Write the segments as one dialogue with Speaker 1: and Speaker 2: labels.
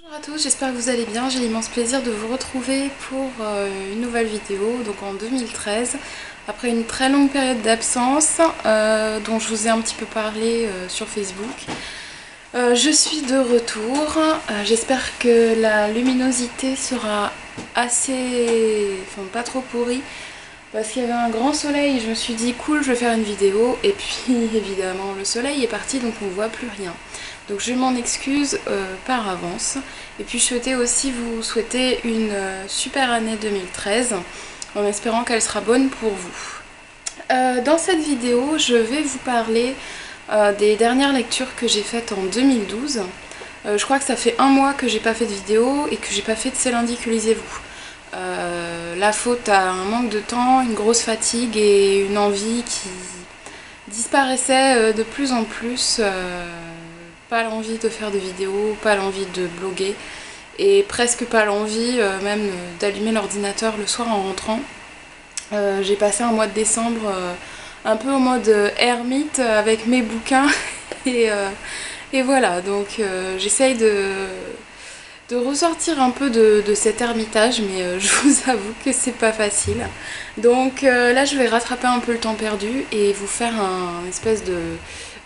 Speaker 1: Bonjour à tous, j'espère que vous allez bien. J'ai l'immense plaisir de vous retrouver pour une nouvelle vidéo, donc en 2013, après une très longue période d'absence dont je vous ai un petit peu parlé sur Facebook. Je suis de retour, j'espère que la luminosité sera assez, enfin pas trop pourrie, parce qu'il y avait un grand soleil et je me suis dit cool, je vais faire une vidéo, et puis évidemment le soleil est parti donc on ne voit plus rien. Donc je m'en excuse par avance. Et puis je souhaitais aussi vous souhaiter une super année 2013 en espérant qu'elle sera bonne pour vous. Dans cette vidéo, je vais vous parler des dernières lectures que j'ai faites en 2012. Je crois que ça fait un mois que j'ai pas fait de vidéo et que j'ai pas fait de C'est lundi que lisez-vous. La faute à un manque de temps, une grosse fatigue et une envie qui disparaissait de plus en plus. Pas l'envie de faire des vidéos, pas l'envie de bloguer et presque pas l'envie même d'allumer l'ordinateur le soir en rentrant. J'ai passé un mois de décembre un peu en mode ermite avec mes bouquins et voilà, donc j'essaye de ressortir un peu de cet ermitage, mais je vous avoue que c'est pas facile. Donc là je vais rattraper un peu le temps perdu et vous faire un espèce de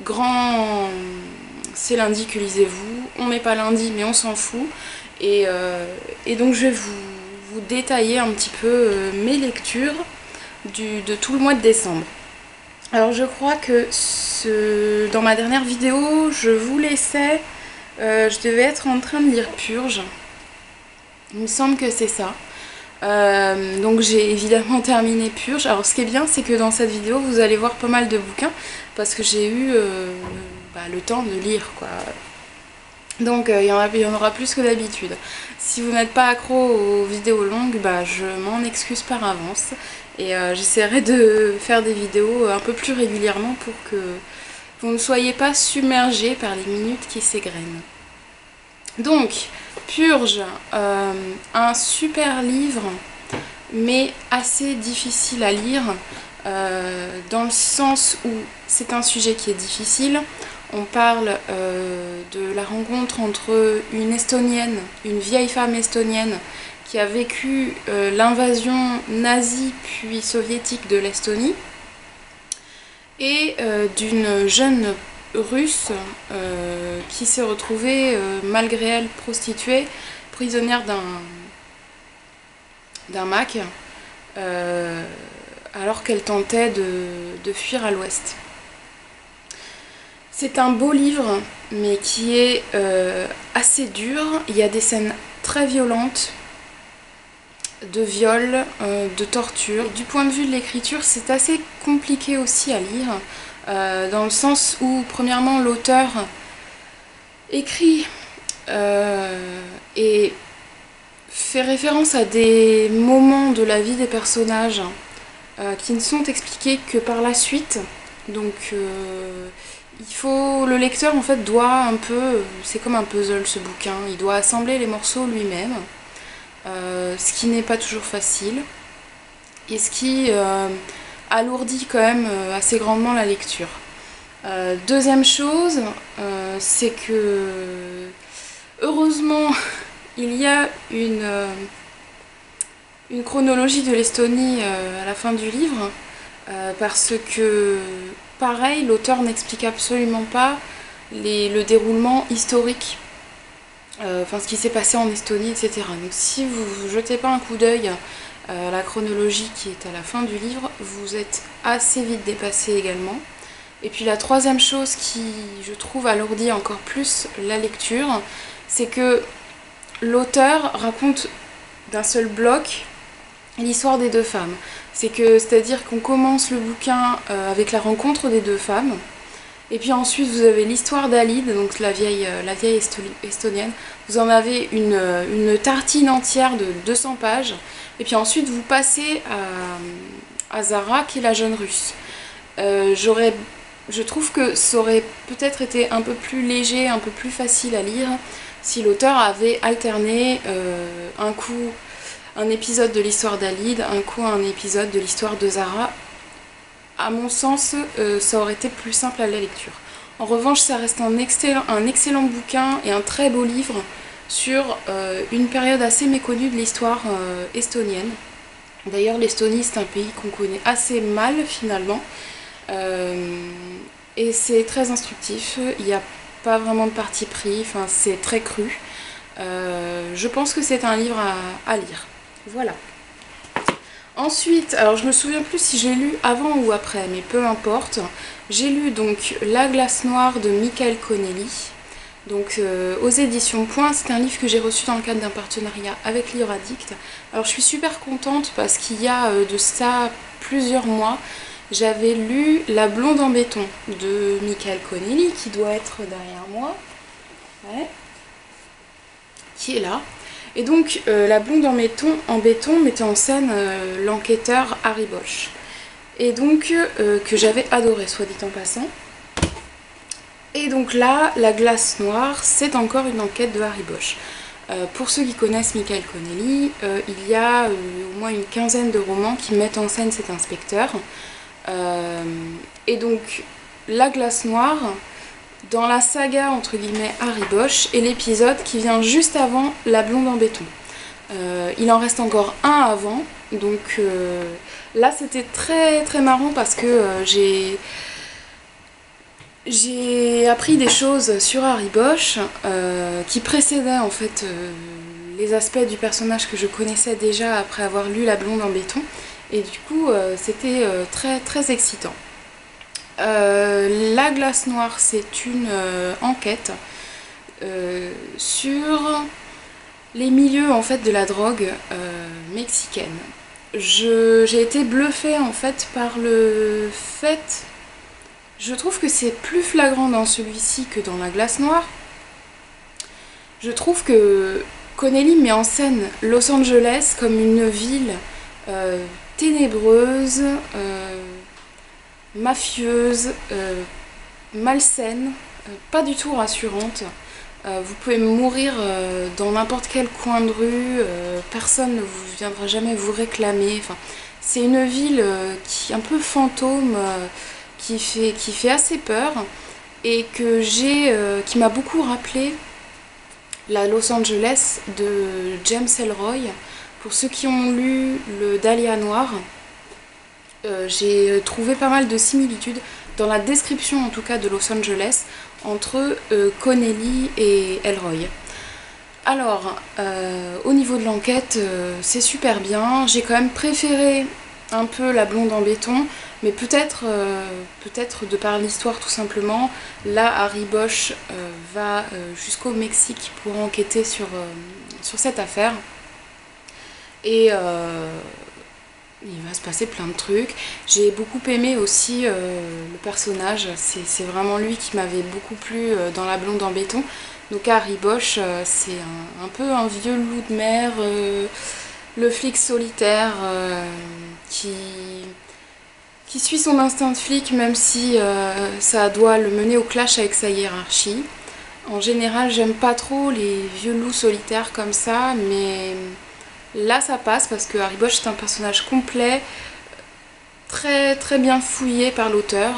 Speaker 1: grand C'est lundi que lisez-vous, on met pas lundi mais on s'en fout, et donc je vais vous détailler un petit peu mes lectures de tout le mois de décembre. Alors je crois que dans ma dernière vidéo je vous laissais, je devais être en train de lire Purge, il me semble que c'est ça. Donc j'ai évidemment terminé Purge. Alors ce qui est bien, c'est que dans cette vidéo vous allez voir pas mal de bouquins parce que j'ai eu le temps de lire quoi. Donc il y en aura plus que d'habitude. Si vous n'êtes pas accro aux vidéos longues, je m'en excuse par avance et j'essaierai de faire des vidéos un peu plus régulièrement pour que vous ne soyez pas submergés par les minutes qui s'égrènent. Donc Purge, un super livre mais assez difficile à lire dans le sens où c'est un sujet qui est difficile. On parle de la rencontre entre une estonienne, une vieille femme estonienne qui a vécu l'invasion nazie puis soviétique de l'Estonie et d'une jeune russe qui s'est retrouvée, malgré elle prostituée, prisonnière d'un MAC alors qu'elle tentait de fuir à l'ouest. C'est un beau livre, mais qui est assez dur. Il y a des scènes très violentes, de viol, de torture. Et du point de vue de l'écriture, c'est assez compliqué aussi à lire, dans le sens où, premièrement, l'auteur écrit et fait référence à des moments de la vie des personnages qui ne sont expliqués que par la suite. Donc le lecteur en fait doit un peu, c'est comme un puzzle ce bouquin, il doit assembler les morceaux lui-même, ce qui n'est pas toujours facile et ce qui alourdit quand même assez grandement la lecture. Deuxième chose, c'est que heureusement il y a une chronologie de l'Estonie à la fin du livre, parce que pareil, l'auteur n'explique absolument pas le déroulement historique, ce qui s'est passé en Estonie, etc. Donc si vous ne jetez pas un coup d'œil à la chronologie qui est à la fin du livre, vous êtes assez vite dépassé également. Et puis la troisième chose qui, je trouve, alourdit encore plus la lecture, c'est que l'auteur raconte d'un seul bloc l'histoire des deux femmes. C'est-à-dire qu'on commence le bouquin avec la rencontre des deux femmes, et puis ensuite vous avez l'histoire d'Alid, donc la vieille estonienne. Vous en avez une tartine entière de 200 pages, et puis ensuite vous passez à Zara, qui est la jeune russe. Je trouve que ça aurait peut-être été un peu plus léger, un peu plus facile à lire, si l'auteur avait alterné un coup un épisode de l'histoire d'Alid, un coup un épisode de l'histoire de Zara. À mon sens, ça aurait été plus simple à la lecture. En revanche, ça reste un excellent bouquin et un très beau livre sur une période assez méconnue de l'histoire estonienne. D'ailleurs, l'Estonie, c'est un pays qu'on connaît assez mal finalement. Et c'est très instructif, il n'y a pas vraiment de parti pris, enfin, c'est très cru. Je pense que c'est un livre à lire. Voilà. Ensuite, alors je me souviens plus si j'ai lu avant ou après, mais peu importe. J'ai lu donc La glace noire de Michael Connelly, donc aux éditions Point. C'est un livre que j'ai reçu dans le cadre d'un partenariat avec Livre Addict. Alors je suis super contente parce qu'il y a de ça plusieurs mois, j'avais lu La blonde en béton de Michael Connelly, qui doit être derrière moi, ouais, qui est là. Et donc La blonde en béton mettait en scène l'enquêteur Harry Bosch. Et donc que j'avais adoré, soit dit en passant. Et donc là, La glace noire, c'est encore une enquête de Harry Bosch. Pour ceux qui connaissent Michael Connelly, il y a au moins une quinzaine de romans qui mettent en scène cet inspecteur. Et donc La glace noire, dans la saga entre guillemets Harry Bosch, est l'épisode qui vient juste avant La blonde en béton. Il en reste encore un avant, donc là c'était très très marrant parce que j'ai appris des choses sur Harry Bosch qui précédaient en fait les aspects du personnage que je connaissais déjà après avoir lu La blonde en béton, et du coup c'était très très excitant. La glace noire, c'est une enquête sur les milieux en fait de la drogue mexicaine. J'ai été bluffée en fait par le fait, je trouve que c'est plus flagrant dans celui-ci que dans La glace noire. Je trouve que Connelly met en scène Los Angeles comme une ville ténébreuse, mafieuse, malsaine, pas du tout rassurante. Vous pouvez mourir dans n'importe quel coin de rue, personne ne vous viendra jamais vous réclamer. Enfin, c'est une ville qui est un peu fantôme, qui fait assez peur, et qui m'a beaucoup rappelé la Los Angeles de James Ellroy. Pour ceux qui ont lu le Dahlia noir, j'ai trouvé pas mal de similitudes dans la description en tout cas de Los Angeles entre Connelly et Ellroy. Alors au niveau de l'enquête, c'est super bien. J'ai quand même préféré un peu La blonde en béton, mais peut-être de par l'histoire tout simplement. Là, Harry Bosch va jusqu'au Mexique pour enquêter sur cette affaire, et il va se passer plein de trucs. J'ai beaucoup aimé aussi le personnage, c'est vraiment lui qui m'avait beaucoup plu dans La blonde en béton. Donc Harry Bosch, c'est un peu un vieux loup de mer, le flic solitaire qui suit son instinct de flic, même si ça doit le mener au clash avec sa hiérarchie. En général, j'aime pas trop les vieux loups solitaires comme ça, mais là ça passe parce que Harry Bosch est un personnage complet, très très bien fouillé par l'auteur,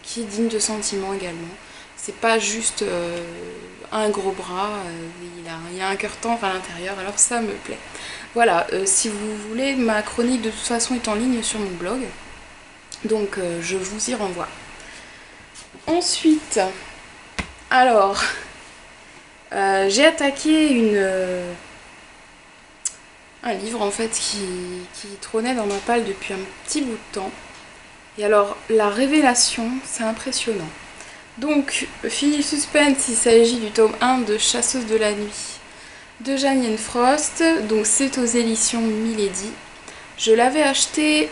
Speaker 1: qui est digne de sentiment également. C'est pas juste un gros bras, il y a un cœur tendre à l'intérieur, alors ça me plaît. Voilà, si vous voulez, ma chronique de toute façon est en ligne sur mon blog, donc je vous y renvoie. Ensuite, alors, j'ai attaqué un livre en fait qui trônait dans ma palle depuis un petit bout de temps. Et alors, la révélation, c'est impressionnant. Donc, fini le suspense, il s'agit du tome 1 de Chasseuse de la nuit de Janine Frost, donc c'est aux éditions Milady. Je l'avais acheté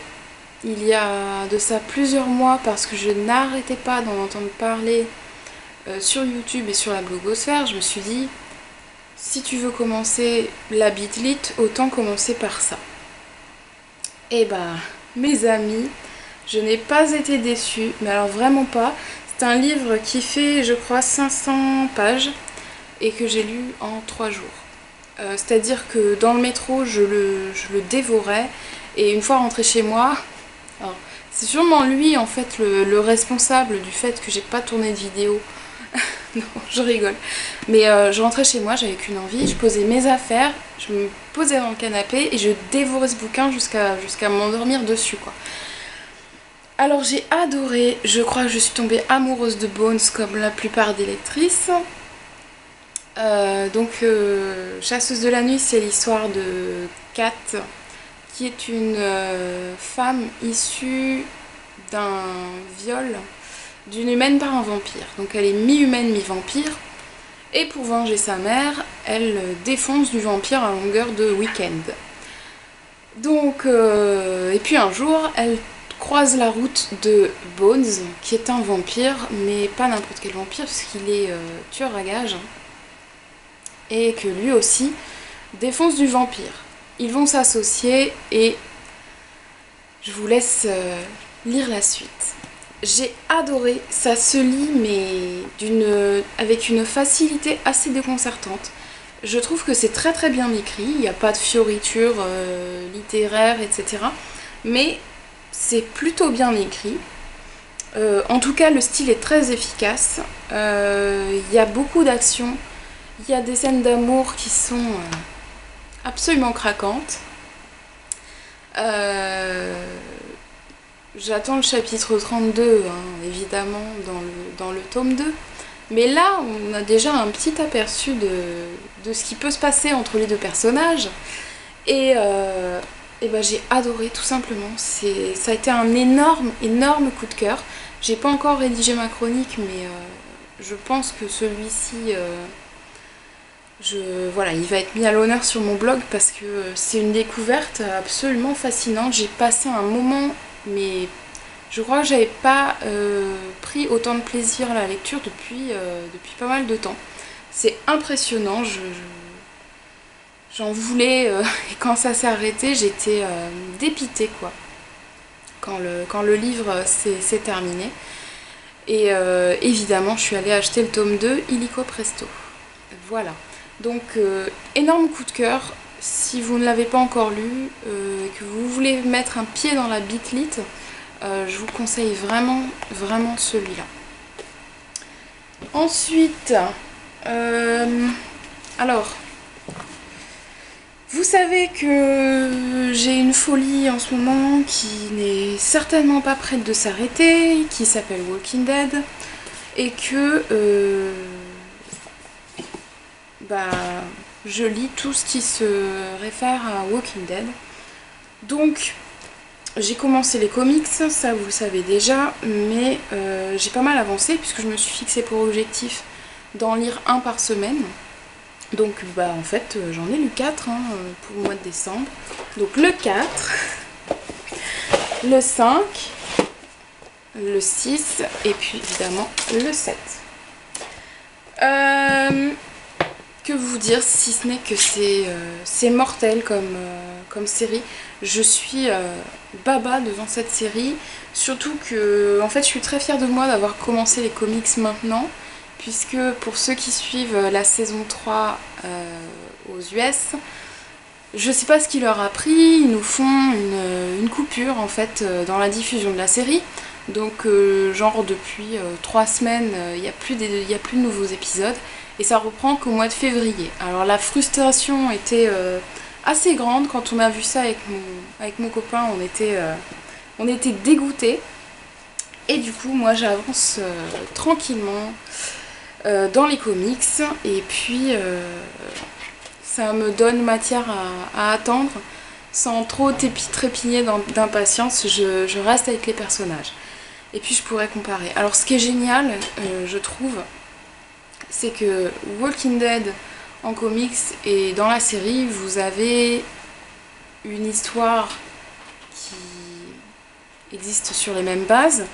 Speaker 1: il y a de ça plusieurs mois parce que je n'arrêtais pas d'en entendre parler sur YouTube et sur la blogosphère. Je me suis dit, si tu veux commencer la bitlit, autant commencer par ça. Et bah, mes amis, je n'ai pas été déçue, mais alors vraiment pas. C'est un livre qui fait, je crois, 500 pages et que j'ai lu en 3 jours. C'est-à-dire que dans le métro, je le dévorais, et une fois rentrée chez moi, c'est sûrement lui en fait le responsable du fait que j'ai pas tourné de vidéo Non, je rigole. Mais je rentrais chez moi, j'avais qu'une envie, je posais mes affaires, je me posais dans le canapé et je dévorais ce bouquin jusqu'à m'endormir dessus, quoi. Alors j'ai adoré, je crois que je suis tombée amoureuse de Bones comme la plupart des lectrices. Chasseuse de la nuit, c'est l'histoire de Kat, qui est une femme issue d'un viol d'une humaine par un vampire. Donc elle est mi-humaine, mi-vampire. Et pour venger sa mère, elle défonce du vampire à longueur de week-end. Et puis un jour, elle croise la route de Bones, qui est un vampire, mais pas n'importe quel vampire, puisqu'il est tueur à gages. Et que lui aussi défonce du vampire. Ils vont s'associer et je vous laisse lire la suite. J'ai adoré, ça se lit mais avec une facilité assez déconcertante. Je trouve que c'est très très bien écrit, il n'y a pas de fioritures littéraires, etc. Mais c'est plutôt bien écrit. En tout cas, le style est très efficace. Il y a beaucoup d'action. Il y a des scènes d'amour qui sont absolument craquantes. J'attends le chapitre 32, hein, évidemment, dans le tome 2. Mais là, on a déjà un petit aperçu de ce qui peut se passer entre les deux personnages. Et ben, j'ai adoré, tout simplement. Ça a été un énorme, énorme coup de cœur. J'ai pas encore rédigé ma chronique, mais je pense que celui-ci... voilà, il va être mis à l'honneur sur mon blog parce que c'est une découverte absolument fascinante. J'ai passé un moment, mais je crois que j'avais pas pris autant de plaisir à la lecture depuis pas mal de temps. C'est impressionnant, j'en voulais, et quand ça s'est arrêté, j'étais dépitée, quoi, quand le livre s'est terminé. Et évidemment, je suis allée acheter le tome 2 illico presto. Voilà. Donc, énorme coup de cœur. Si vous ne l'avez pas encore lu, et que vous voulez mettre un pied dans la bitlit, je vous conseille vraiment, vraiment celui-là. Ensuite, alors, vous savez que j'ai une folie en ce moment qui n'est certainement pas prête de s'arrêter, qui s'appelle Walking Dead, et que... je lis tout ce qui se réfère à Walking Dead. Donc, j'ai commencé les comics, ça vous le savez déjà, mais j'ai pas mal avancé puisque je me suis fixé pour objectif d'en lire un par semaine. Donc, en fait, j'en ai lu 4 pour le mois de décembre. Donc, le 4, le 5, le 6 et puis évidemment le 7. Que vous dire si ce n'est que c'est mortel comme série. Je suis baba devant cette série, surtout que en fait je suis très fière de moi d'avoir commencé les comics maintenant, puisque pour ceux qui suivent la saison 3 aux US, je sais pas ce qui leur a pris, ils nous font une coupure en fait dans la diffusion de la série. Donc genre depuis 3 semaines, il n'y a plus de nouveaux épisodes. Et ça reprend qu'au mois de février. Alors la frustration était assez grande quand on a vu ça avec mon copain, on était dégoûtés. Et du coup moi j'avance tranquillement dans les comics et puis ça me donne matière à attendre sans trop trépigner d'impatience. Je reste avec les personnages. Et puis je pourrais comparer. Alors ce qui est génial, je trouve, c'est que Walking Dead en comics et dans la série, vous avez une histoire qui existe sur les mêmes bases,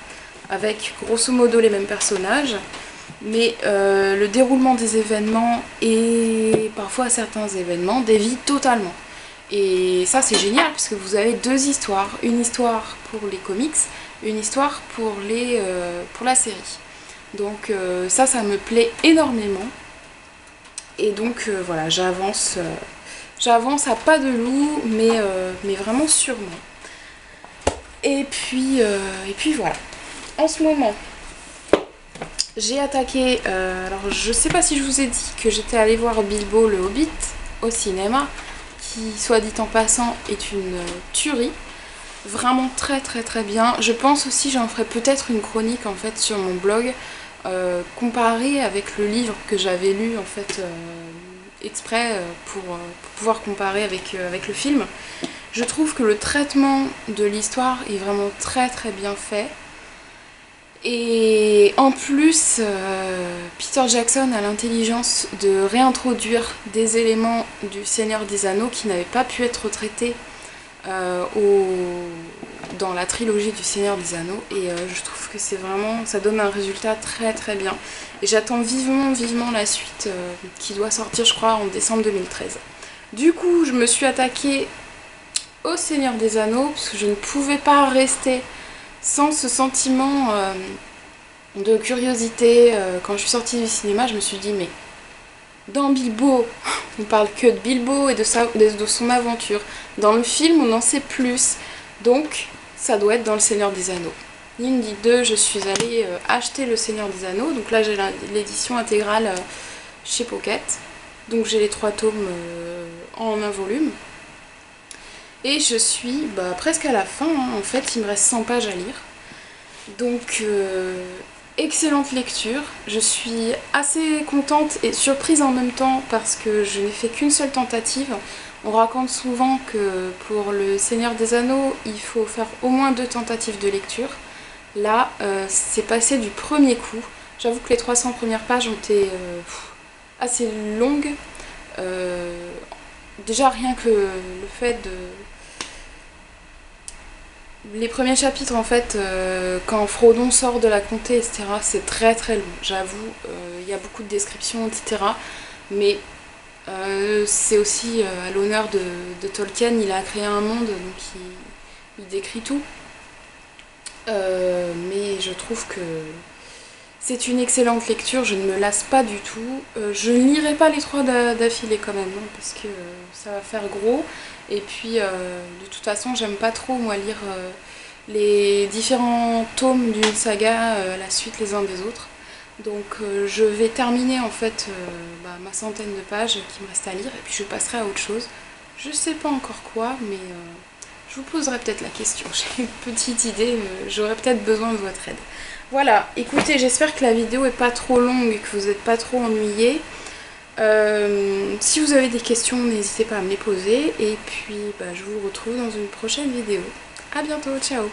Speaker 1: avec grosso modo les mêmes personnages, mais le déroulement des événements et parfois certains événements dévient totalement. Et ça c'est génial parce que vous avez deux histoires, une histoire pour les comics, une histoire pour la série. Donc ça me plaît énormément. Et donc voilà, j'avance à pas de loup, mais vraiment sûrement. Et puis voilà. En ce moment, J'ai attaqué, alors je sais pas si je vous ai dit que j'étais allée voir Bilbo le Hobbit au cinéma, qui soit dit en passant est une tuerie, vraiment très très très bien. Je pense aussi j'en ferai peut-être une chronique en fait sur mon blog, comparée avec le livre que j'avais lu en fait exprès pour pouvoir comparer avec le film. Je trouve que le traitement de l'histoire est vraiment très très bien fait. Et en plus, Peter Jackson a l'intelligence de réintroduire des éléments du Seigneur des Anneaux qui n'avaient pas pu être traités dans la trilogie du Seigneur des Anneaux. Et je trouve que c'est vraiment, ça donne un résultat très très bien. Et j'attends vivement vivement la suite qui doit sortir, je crois, en décembre 2013. Du coup, je me suis attaquée au Seigneur des Anneaux parce que je ne pouvais pas rester sans ce sentiment de curiosité. Quand je suis sortie du cinéma, je me suis dit mais dans Bilbo, on parle que de Bilbo et de son aventure. Dans le film, on en sait plus. Donc, ça doit être dans le Seigneur des Anneaux. Ni une ni deux, je suis allée acheter le Seigneur des Anneaux. Donc là, j'ai l'édition intégrale chez Pocket. Donc j'ai les 3 tomes en un volume. Et je suis presque à la fin, hein. En fait il me reste 100 pages à lire. Donc excellente lecture, je suis assez contente et surprise en même temps parce que je n'ai fait qu'une seule tentative. On raconte souvent que pour le Seigneur des Anneaux, il faut faire au moins 2 tentatives de lecture. Là, c'est passé du premier coup. J'avoue que les 300 premières pages ont été assez longues. Déjà rien que le fait de... Les premiers chapitres en fait, quand Frodon sort de la comté, etc., c'est très très long, j'avoue, il y a beaucoup de descriptions, etc. Mais c'est aussi à l'honneur de Tolkien, il a créé un monde, donc il décrit tout. Mais je trouve que c'est une excellente lecture, je ne me lasse pas du tout. Je ne lirai pas les 3 d'affilée quand même, hein, parce que ça va faire gros. Et puis, de toute façon, j'aime pas trop, moi, lire les différents tomes d'une saga à la suite les uns des autres. Donc, je vais terminer, en fait, ma centaine de pages qui me reste à lire, et puis je passerai à autre chose. Je sais pas encore quoi, mais je vous poserai peut-être la question. J'ai une petite idée, j'aurai peut-être besoin de votre aide. Voilà, écoutez, j'espère que la vidéo est pas trop longue et que vous n'êtes pas trop ennuyés. Si vous avez des questions, n'hésitez pas à me les poser. Et puis, je vous retrouve dans une prochaine vidéo. A bientôt, ciao!